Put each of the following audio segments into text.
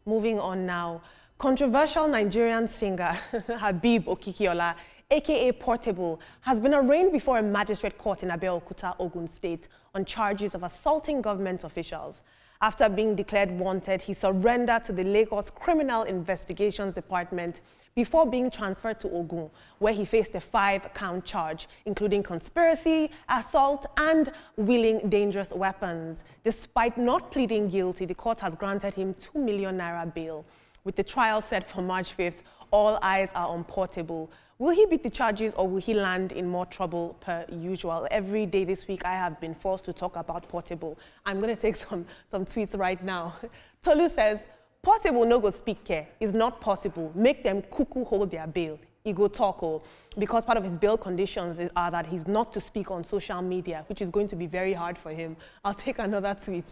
Moving on now, controversial Nigerian singer Habeeb Okikiola, aka Portable, has been arraigned before a magistrate court in Abeokuta, Ogun State, on charges of assaulting government officials. After being declared wanted, he surrendered to the Lagos Criminal Investigations Department before being transferred to Ogun, where he faced a 5-count charge, including conspiracy, assault, and wielding dangerous weapons. Despite not pleading guilty, the court has granted him 2 million naira bail. With the trial set for March 5th, all eyes are on Portable. Will he beat the charges or will he land in more trouble per usual? Every day this week, I have been forced to talk about Portable. I'm going to take some tweets right now. Tolu says, Portable no go speak care. It's not possible. Make them cuckoo hold their bail. He go talk, because part of his bail conditions are that he's not to speak on social media, which is going to be very hard for him. I'll take another tweet.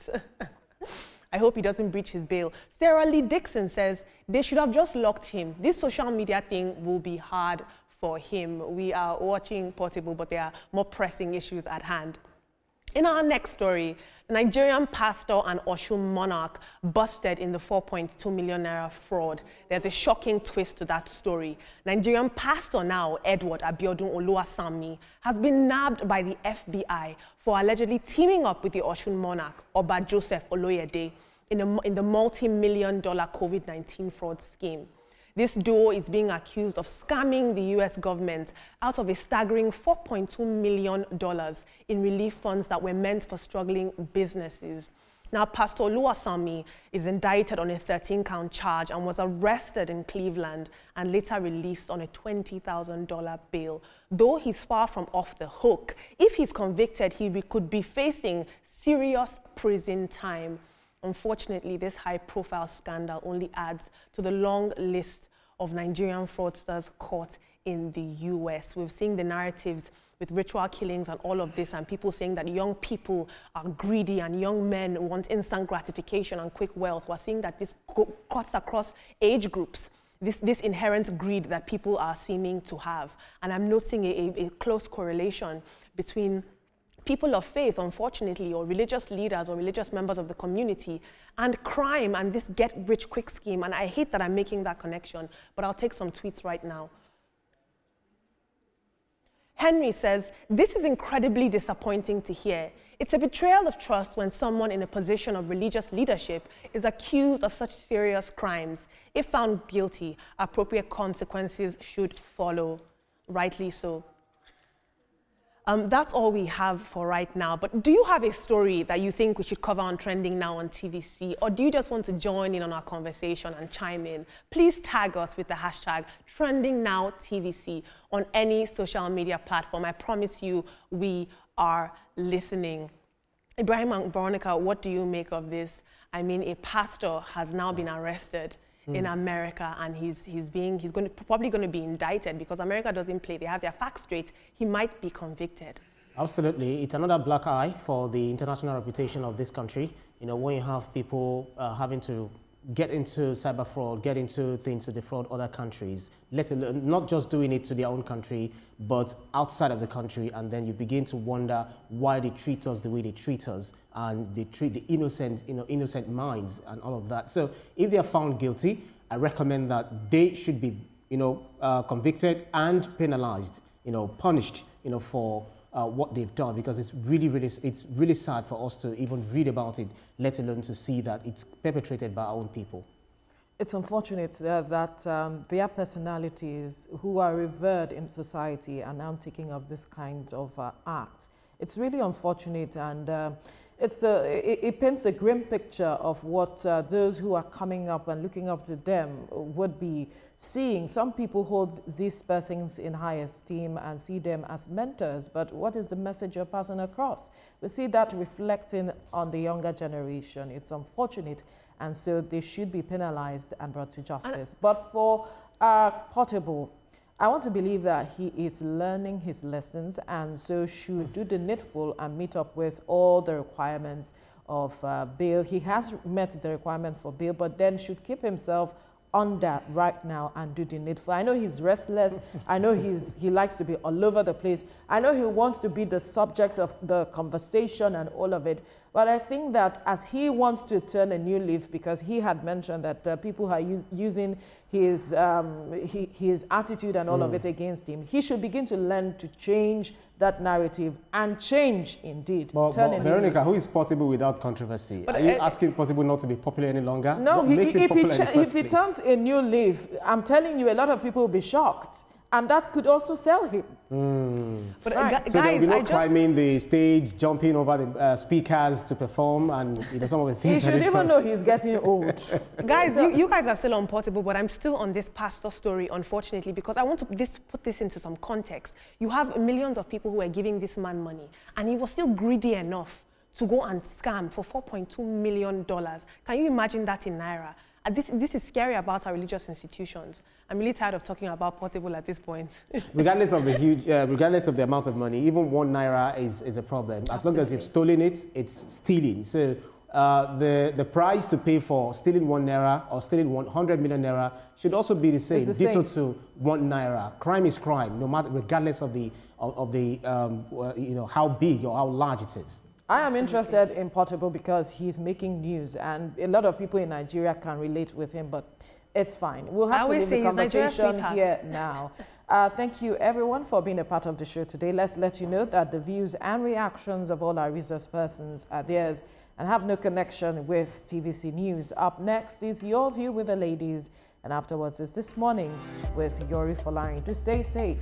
I hope he doesn't breach his bail. Sarah Lee Dixon says, they should have just locked him. This social media thing will be hard for him. We are watching Portable, but there are more pressing issues at hand. In our next story, the Nigerian pastor and Osun monarch busted in the 4.2 million naira fraud. There's a shocking twist to that story. Nigerian pastor now, Edward Abiodun Oluwasami, has been nabbed by the FBI for allegedly teaming up with the Osun monarch, Oba Joseph Oloyede, in the multi-million-dollar COVID-19 fraud scheme. This duo is being accused of scamming the U.S. government out of a staggering $4.2 million in relief funds that were meant for struggling businesses. Now, Pastor Oluwasami is indicted on a 13-count charge and was arrested in Cleveland and later released on a $20,000 bail. Though he's far from off the hook, if he's convicted, he could be facing serious prison time. Unfortunately, this high-profile scandal only adds to the long list of Nigerian fraudsters caught in the U.S. We've seen the narratives with ritual killings and all of this, and people saying that young people are greedy and young men want instant gratification and quick wealth. We're seeing that this cuts across age groups, this inherent greed that people are seeming to have. And I'm noticing a close correlation between people of faith, unfortunately, or religious leaders or religious members of the community, and crime and this get-rich-quick scheme. And I hate that I'm making that connection, but I'll take some tweets right now. Henry says, this is incredibly disappointing to hear. It's a betrayal of trust when someone in a position of religious leadership is accused of such serious crimes. If found guilty, appropriate consequences should follow. Rightly so. That's all we have for right now. But do you have a story that you think we should cover on Trending Now on TVC? Or do you just want to join in on our conversation and chime in? Please tag us with the hashtag TrendingNowTVC on any social media platform. I promise you we are listening. Ibrahim and Veronica, what do you make of this? I mean, a pastor has now been arrested in America, and he's probably going to be indicted because America doesn't play. They have their facts straight. He might be convicted. Absolutely. It's another black eye for the international reputation of this country. You know, when you have people having to get into cyber fraud, get into things to defraud other countries, let alone not just doing it to their own country, but outside of the country, and then you begin to wonder why they treat us the way they treat us, and they treat the innocent, innocent minds and all of that. So if they are found guilty, I recommend that they should be, convicted and penalized, punished, for what they've done, because it's really sad for us to even read about it, let alone to see that it's perpetrated by our own people. It's unfortunate that their personalities who are revered in society are now taking up this kind of act. It's really unfortunate, and it paints a grim picture of what those who are coming up and looking up to them would be seeing. Some people hold these persons in high esteem and see them as mentors, but what is the message you're passing across? We see that reflecting on the younger generation. It's unfortunate, and so they should be penalized and brought to justice. But for Portable, I want to believe that he is learning his lessons, and so should do the needful and meet up with all the requirements of bail. He has met the requirement for bail, but then should keep himself under right now and do the needful. I know he's restless. I know he likes to be all over the place. I know he wants to be the subject of the conversation and all of it. But I think that as he wants to turn a new leaf, because he had mentioned that people are using his attitude and all of it against him, he should begin to learn to change that narrative and change indeed. But Veronica, who is Portable without controversy? Are you asking Portable not to be popular any longer? No, if he turns a new leaf, I'm telling you, a lot of people will be shocked. And that could also sell him. But right. So there will be no climbing the stage, jumping over the speakers to perform, and some of the things. He should even know he's getting old. Guys, you guys are still on Portable, but I'm still on this pastor story, unfortunately, because I want to put this into some context. You have millions of people who are giving this man money, and he was still greedy enough to go and scam for $4.2 million. Can you imagine that in Naira? This is scary about our religious institutions. I'm really tired of talking about Portable at this point. Regardless of the amount of money, even 1 naira is a problem. As long as you've stolen it, it's stealing. So the price to pay for stealing 1 naira or stealing 100 million naira should also be the same. Ditto to 1 naira. Crime is crime, no matter, regardless of how big or how large it is. I am interested in Portable because he's making news, and a lot of people in Nigeria can relate with him, but it's fine. We'll have to leave the conversation here now. Thank you, everyone, for being a part of the show today. Let's let you know that the views and reactions of all our resource persons are theirs and have no connection with TVC News. Up next is Your View with the Ladies, and afterwards is This Morning with Yori Folari. Do stay safe.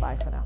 Bye for now.